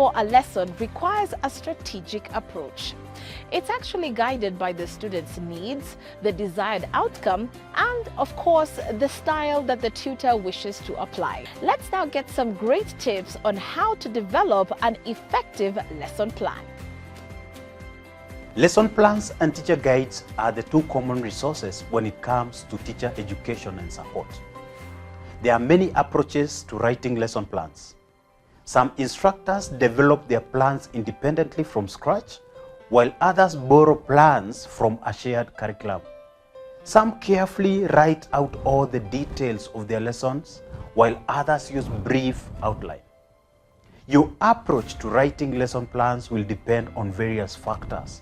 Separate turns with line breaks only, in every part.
for a lesson requires a strategic approach. It's actually guided by the student's needs, the desired outcome, and of course, the style that the tutor wishes to apply. Let's now get some great tips on how to develop an effective lesson plan.
Lesson plans and teacher guides are the two common resources when it comes to teacher education and support. There are many approaches to writing lesson plans. Some instructors develop their plans independently from scratch, while others borrow plans from a shared curriculum. Some carefully write out all the details of their lessons, while others use brief outline. Your approach to writing lesson plans will depend on various factors.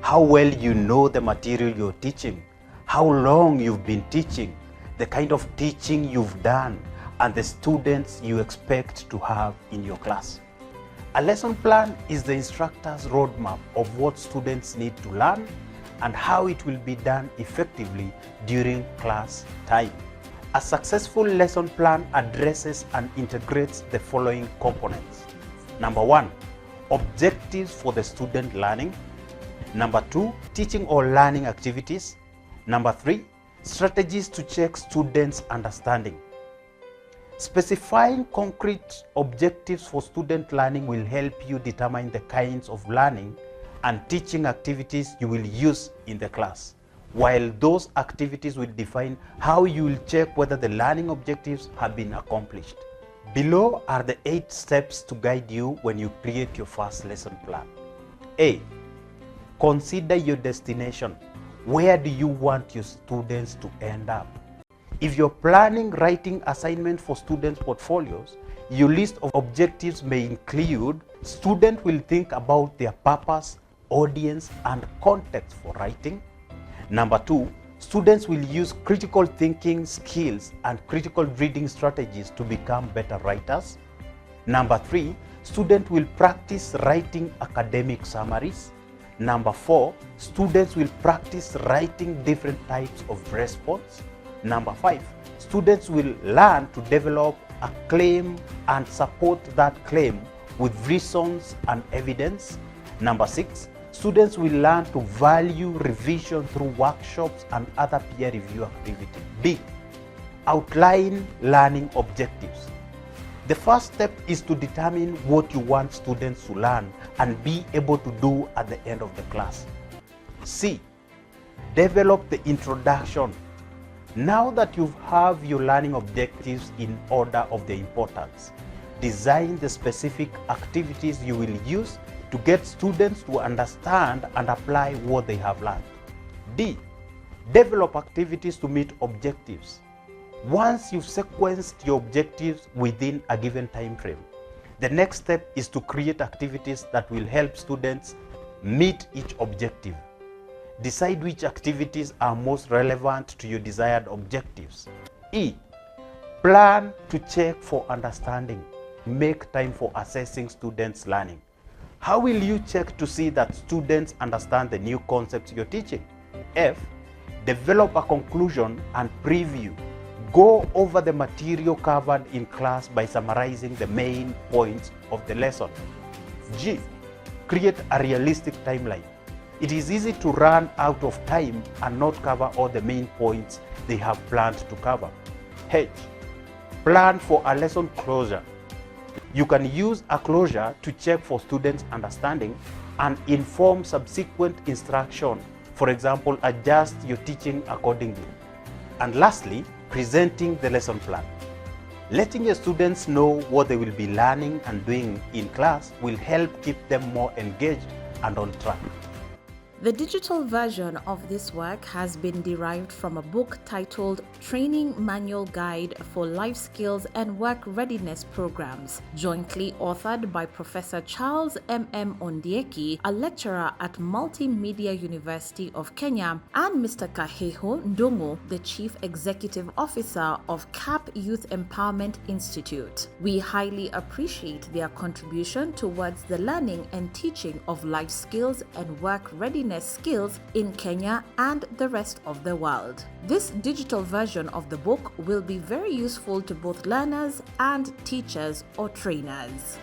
How well you know the material you're teaching, how long you've been teaching, the kind of teaching you've done, and the students you expect to have in your class. A lesson plan is the instructor's roadmap of what students need to learn and how it will be done effectively during class time. A successful lesson plan addresses and integrates the following components. Number 1, objectives for the student learning. Number 2, teaching or learning activities. Number 3, strategies to check students' understanding. Specifying concrete objectives for student learning will help you determine the kinds of learning and teaching activities you will use in the class, while those activities will define how you will check whether the learning objectives have been accomplished. Below are the 8 steps to guide you when you create your first lesson plan. A. Consider your destination. Where do you want your students to end up? If you're planning writing assignment for students' portfolios, your list of objectives may include: student will think about their purpose, audience, and context for writing. Number 2, students will use critical thinking skills and critical reading strategies to become better writers. Number 3, students will practice writing academic summaries. Number 4, students will practice writing different types of response. Number 5, students will learn to develop a claim and support that claim with reasons and evidence. Number 6, students will learn to value revision through workshops and other peer review activities. B. Outline learning objectives. The first step is to determine what you want students to learn and be able to do at the end of the class. C. Develop the introduction. Now that you have your learning objectives in order of their importance, design the specific activities you will use to get students to understand and apply what they have learned. D. Develop activities to meet objectives. Once you've sequenced your objectives within a given time frame, the next step is to create activities that will help students meet each objective. Decide which activities are most relevant to your desired objectives. E. Plan to check for understanding. Make time for assessing students' learning. How will you check to see that students understand the new concepts you're teaching? F. Develop a conclusion and preview. Go over the material covered in class by summarizing the main points of the lesson. G. Create a realistic timeline. It is easy to run out of time and not cover all the main points they have planned to cover. H. Plan for a lesson closure. You can use a closure to check for students' understanding and inform subsequent instruction. For example, adjust your teaching accordingly. And lastly, presenting the lesson plan. Letting your students know what they will be learning and doing in class will help keep them more engaged and on track.
The digital version of this work has been derived from a book titled Training Manual Guide for Life Skills and Work Readiness Programs, jointly authored by Professor Charles M.M. Ondieki, a lecturer at Multimedia University of Kenya, and Mr. Kaheho Ndungu, the Chief Executive Officer of CAP Youth Empowerment Institute. We highly appreciate their contribution towards the learning and teaching of life skills and work readiness skills in Kenya and the rest of the world. This digital version of the book will be very useful to both learners and teachers or trainers.